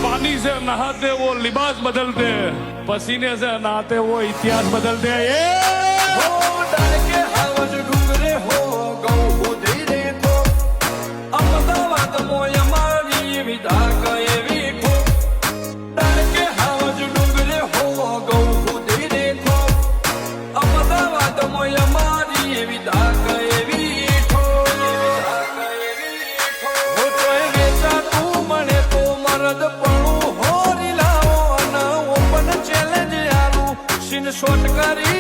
पानी से नहाते वो लिबास बदलते, पसीने से नहाते वो इतिहास बदलते। ये डर के हवज डूंगरे हो गौ हो धीरे थो अमदावाद मोया मारी विदा गए वीठो डर के हवज डूंगरे हो गौ हो धीरे थो अमदावाद मोया मारी विदा गए वीठो हो तो वेचा तू मने तो मरद पणू होरी लाओ अन ओपन चैलेंज आलू सिन शॉट करी